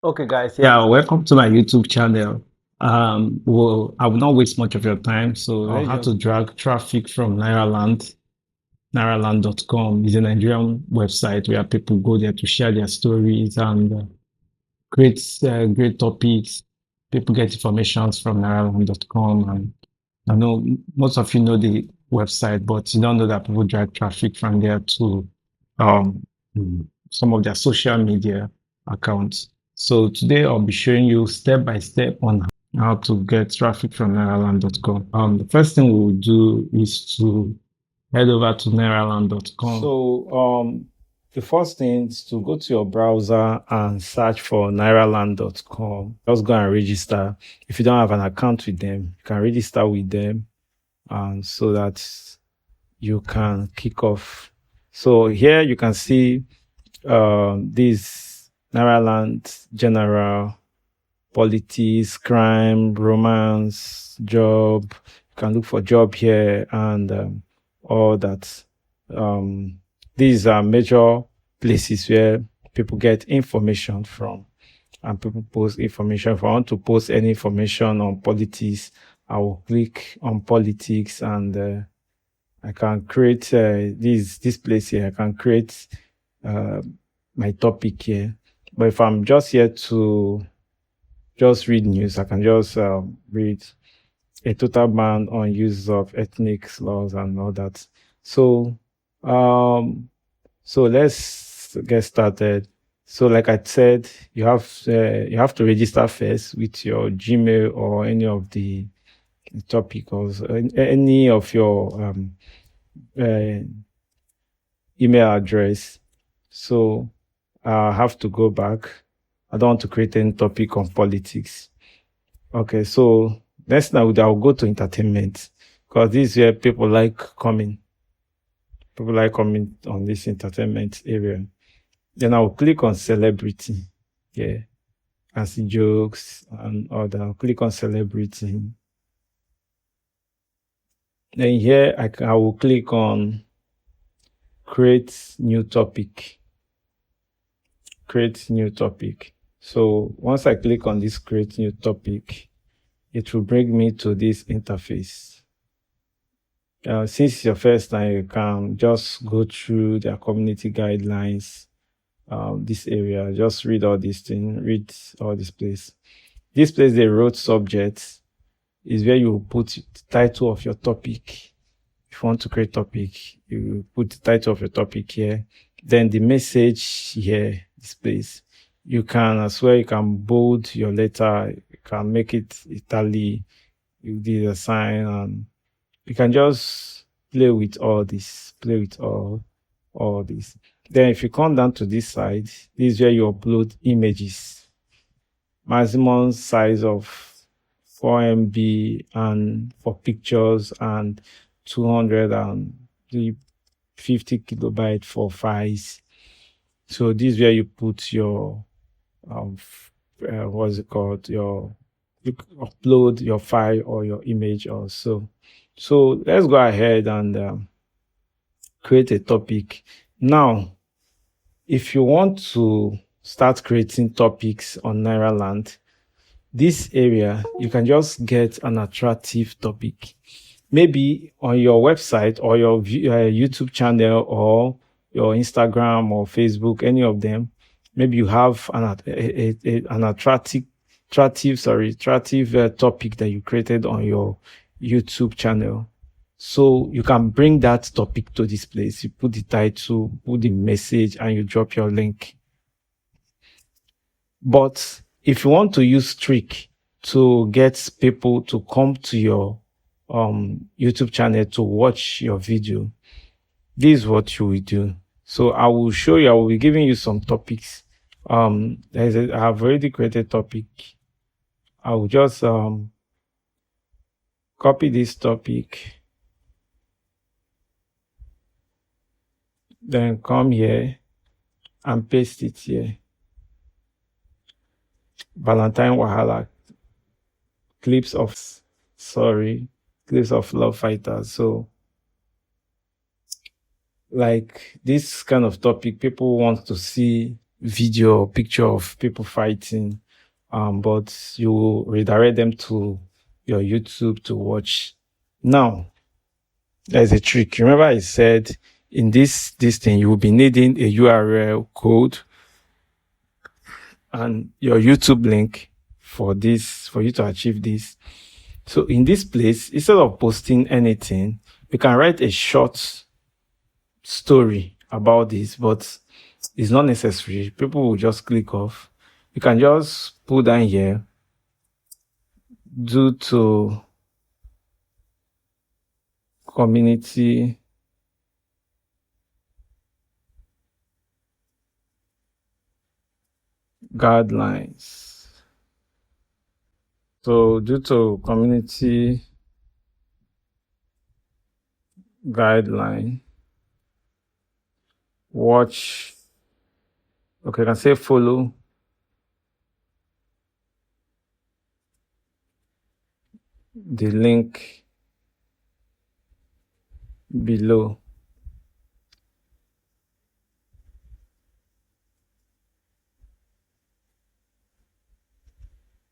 Okay, guys. Yeah, welcome to my YouTube channel. Well, I will not waste much of your time. So on how to drag traffic from Nairaland. Nairaland.com is a Nigerian website where people go there to share their stories and create great topics. People get information from Nairaland.com, and I know most of you know the website, but you don't know that people drag traffic from there to um, some of their social media accounts. So today I'll be showing you step by step on how to get traffic from Nairaland.com. The first thing we will do is to head over to Nairaland.com. So the first thing is to go to your browser and search for Nairaland.com. Just go and register. If you don't have an account with them, you can register with them, so that you can kick off. So here you can see this Nairaland general, politics, crime, romance, job. You can look for job here and all that. These are major places where people get information from, and people post information. If I want to post any information on politics, I will click on politics, and I can create this place here. I can create my topic here. But if I'm just here to just read news, I can just read a total ban on use of ethnic laws and all that. So let's get started. So like I said, you have to register first with your Gmail or any of the topic, or any of your email address. So I have to go back. I don't want to create any topic on politics. Okay, so next now I'll go to entertainment, because this is where people like coming. People like coming on this entertainment area. Then I'll click on celebrity. Yeah. And see jokes and all that. I'll click on celebrity. Then here I will click on create new topic. Create new topic. So once I click on this create new topic, it will bring me to this interface. Since it's your first time, you can just go through their community guidelines, this area, just read all these things, read all this place. This place, they wrote subjects, is where you put the title of your topic. If you want to create topic, you put the title of your topic here. Then the message here, this place. You can as well, you can bold your letter, you can make it italic, you did a sign, and you can just play with all this, play with all this. Then if you come down to this side, this is where you upload images. Maximum size of 4 MB and for pictures, and 250 kilobyte for files. So this is where you put your what's it called? You upload your file or your image also. So let's go ahead and create a topic. Now, if you want to start creating topics on Nairaland, this area, you can just get an attractive topic. Maybe on your website or your YouTube channel or your Instagram or Facebook, any of them, maybe you have an attractive topic that you created on your YouTube channel. So you can bring that topic to this place. You put the title, put the message, and you drop your link. But if you want to use trick to get people to come to your YouTube channel to watch your video, this is what you will do. So I will show you, I will be giving you some topics. I have already created topic. I will just copy this topic, then come here and paste it here. Valentine Wahala, clips of love fighters. So like this kind of topic, people want to see video or picture of people fighting, but you redirect them to your YouTube to watch. Now, there's a trick. Remember I said in this thing, you will be needing a URL code and your YouTube link for you to achieve this. So in this place, instead of posting anything, we can write a short story about this, but it's not necessary. People will just click off. You can just put down here, due to community guidelines. So due to community guideline, watch, okay, I can say follow the link below.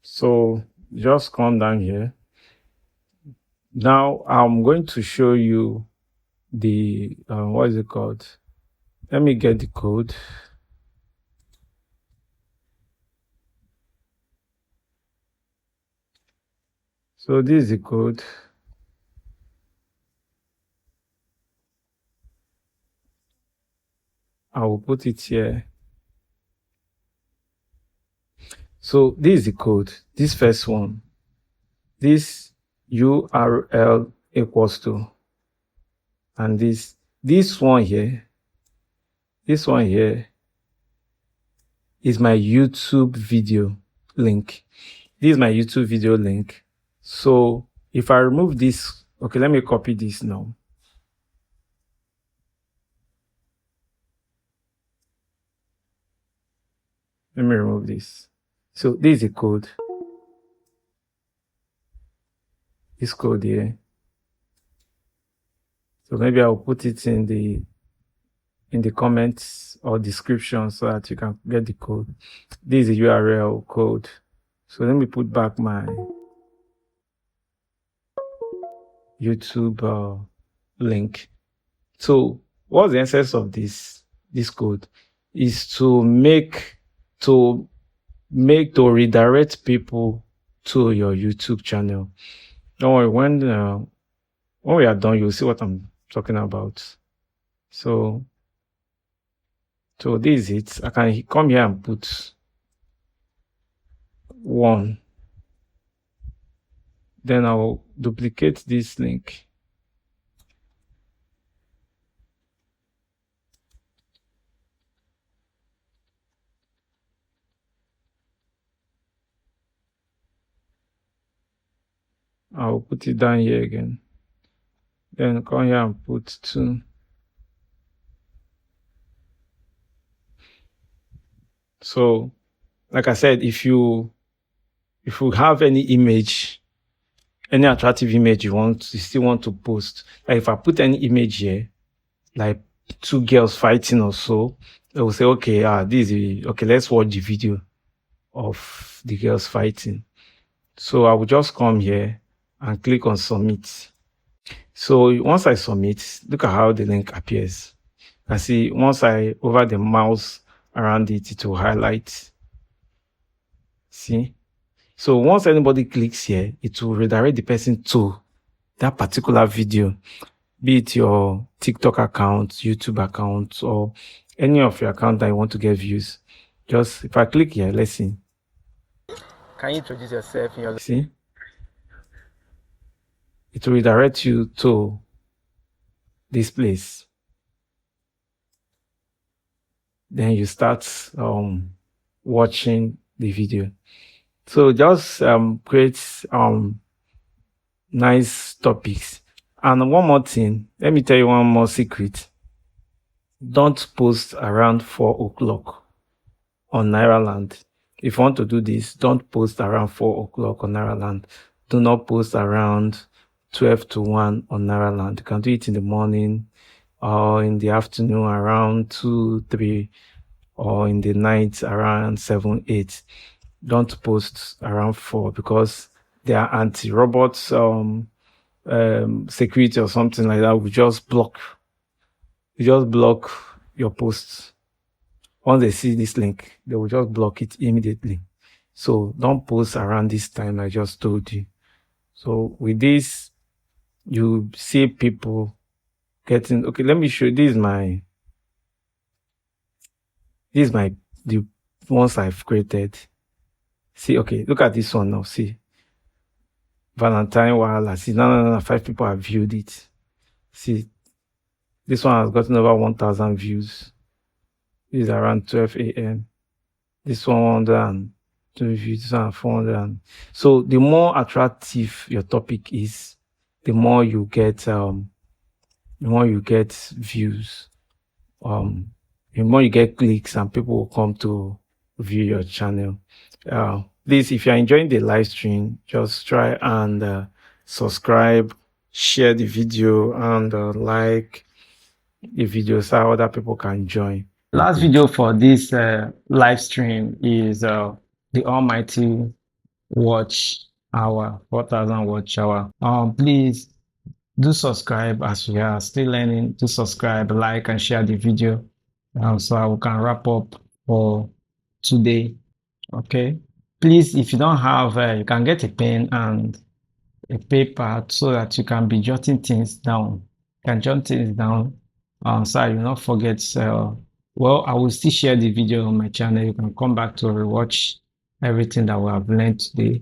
So just come down here. Now I'm going to show you the, what is it called? Let me get the code. So this is the code. I will put it here. So this is the code. This first one. This URL equals to, and this one here, is my YouTube video link. This is my YouTube video link. So if I remove this, okay, let me copy this now. Let me remove this. So this is the code. This code here. So maybe I'll put it in the comments or description so that you can get the code. This is the URL code. So let me put back my YouTube link. So what's the essence of this code is to redirect people to your YouTube channel. Don't worry, when we are done, you'll see what I'm talking about. So this is it. I can come here and put 1. Then I'll duplicate this link. I'll put it down here again. Then come here and put 2. So, like I said, if you have any image, any attractive image you still want to post, like if I put any image here, like 2 girls fighting or so, they will say, okay, let's watch the video of the girls fighting. So I will just come here and click on submit. So once I submit, look at how the link appears. You can see once I hover the mouse around it, it will highlight. See? So once anybody clicks here, it will redirect the person to that particular video, be it your TikTok account, YouTube account, or any of your account that you want to get views. Just if I click here, let's see. Can you introduce yourself in your... See? It will redirect you to this place. Then you start watching the video. So just create nice topics. And one more thing, let me tell you one more secret. Don't post around 4 o'clock on Nairaland. If you want to do this, don't post around 4 o'clock on Nairaland. Do not post around 12 to 1 on Nairaland. You can do it in the morning or in the afternoon around 2, 3 or in the night around 7, 8. Don't post around 4 because they are anti-robot security or something like that. We just block your posts. Once they see this link, they will just block it immediately. So don't post around this time I just told you. So with this, you see people getting, okay, let me show you. This is the ones I've created. See, okay, look at this one now. See, Valentine Wala. See, no, 5 people have viewed it. See, this one has gotten over 1,000 views. This is around 12 a.m. This one 102 views, this one 400. So the more attractive your topic is, the more you get views, the more you get clicks, and people will come to view your channel. Please, if you're enjoying the live stream, just try and subscribe, share the video, and like the video so other people can join. Last video for this live stream is the almighty watch hour, 4,000 watch hour. Please do subscribe as we are still learning. Do subscribe, like, and share the video so we can wrap up for today. Okay. Please, if you don't have, you can get a pen and a paper so that you can be jotting things down. You can jot things down so you not forget. Well, I will still share the video on my channel. You can come back to rewatch everything that we have learned today.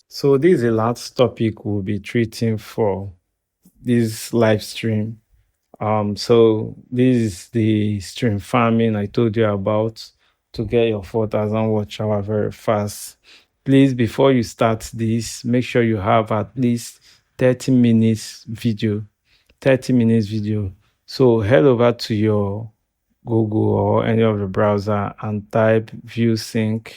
So this is the last topic we'll be treating for this live stream. So this is the stream farming I told you about to get your 4,000 watch hour very fast. Please, before you start this, make sure you have at least 30 minutes video. 30 minutes video. So head over to your Google or any of the browser and type ViewSync.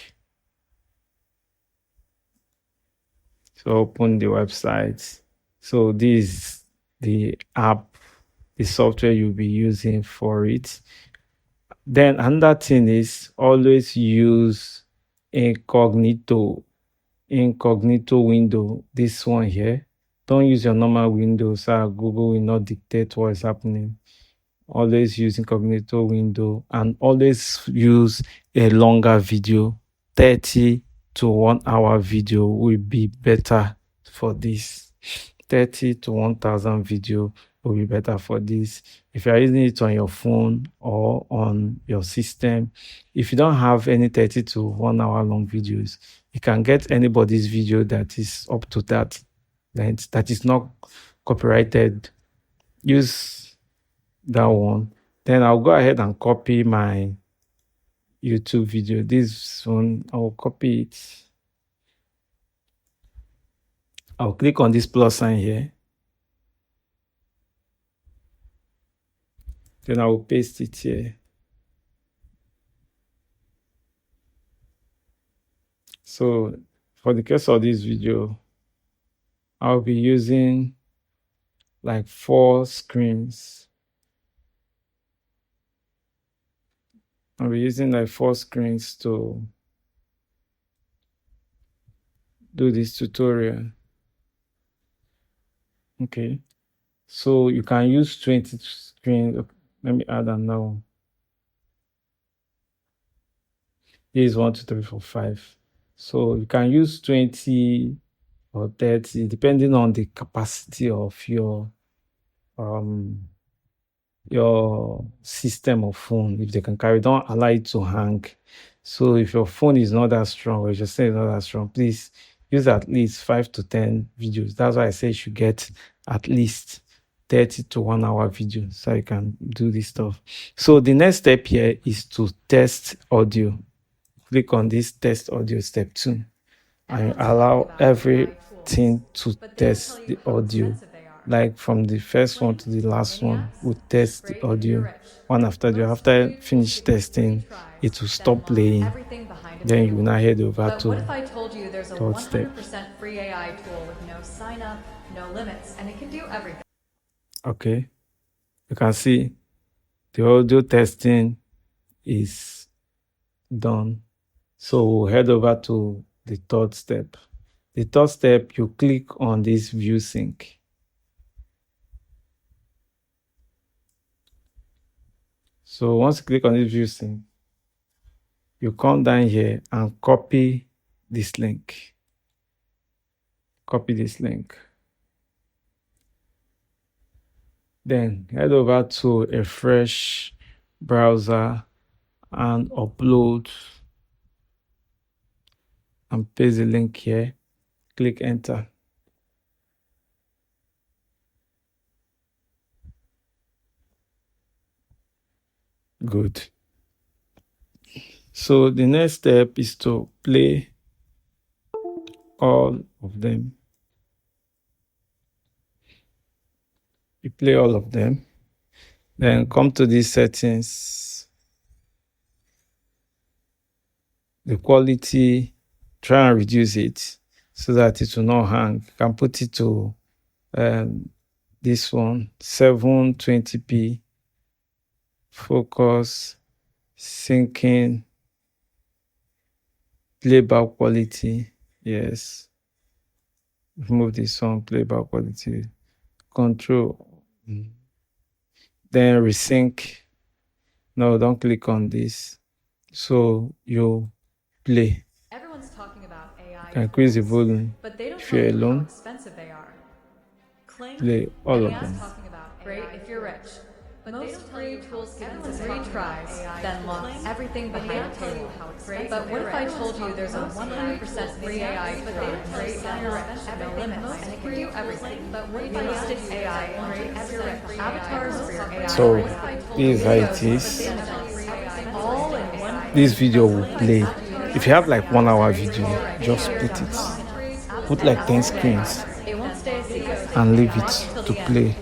So open the website. So this is the app, the software you'll be using for it. Then another thing is always use incognito window. This one here. Don't use your normal window so Google will not dictate what is happening. Always use incognito window and always use a longer video. 30 to 1 hour video will be better for this. 30 to 1,000 video will be better for this. If you're using it on your phone or on your system, if you don't have any 30 to 1 hour long videos, you can get anybody's video that is up to that length, that is not copyrighted. Use that one. Then I'll go ahead and copy my YouTube video. This one, I'll copy it. I'll click on this plus sign here. Then I will paste it here. So for the case of this video, I'll be using like 4 screens. I'll be using like 4 screens to do this tutorial. Okay. So you can use 20 screens. Let me add another one. This is 1, 2, 3, 4, 5. So you can use 20 or 30 depending on the capacity of your system of phone. If they can carry, don't allow it to hang. So if your phone is not that strong or your system is not that strong, please use at least 5 to 10 videos. That's why I say you should get at least 30 to 1 hour videos so you can do this stuff. So the next step here is to test audio. Click on this test audio step 2 and allow everything to test the audio. Like from the first one to the last one, we'll test the audio one after the other. After finish testing, it will stop playing. Then you will now head over to what if I told you there's a 100% free AI tool with no sign up, no limits, and it can do everything? Okay, you can see the audio testing is done. So we'll head over to the third step. The third step, you click on this view sync. So once you click on this view sync, you come down here and copy this link. Copy this link. Then head over to a fresh browser and upload and paste the link here. Click enter. Good. So the next step is to play all of them. You play all of them. Then come to these settings. The quality, try and reduce it so that it will not hang. You can put it to this one, 720p. Focus, syncing, playback quality. Yes. Remove this one, playback quality. Control. Then resync. No, don't click on this. So you play. Everyone's talking about AI. Increase the volume. But they don't if you're tell you how alone. expensive they are. Play all of them. Talking about great if you're rich. But most free tools give you 3 tries, then lock everything behind a table. But what if I told you there's a 100% free AI tool, great if you're rich, no limits, and it can do everything? But what if I stick AI, great if you're rich, avatars for your AI? So this is how it is. This video will play. If you have like 1 hour video, just put it. Put like 10 screens and leave it to play.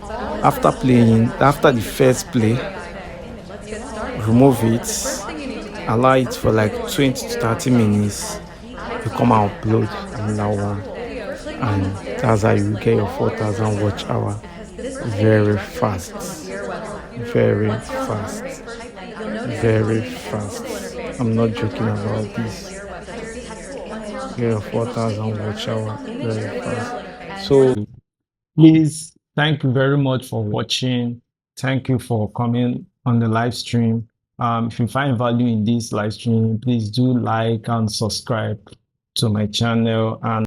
After playing, after the first play, remove it, allow it for like 20 to 30 minutes. You come and upload another one, and that's how you get your 4,000 watch hour. Very fast, very fast, very fast. I'm not joking about this. Get your 4,000 watch hour very fast. So please, thank you very much for watching. Thank you for coming on the live stream. If you find value in this live stream, please do like and subscribe to my channel. And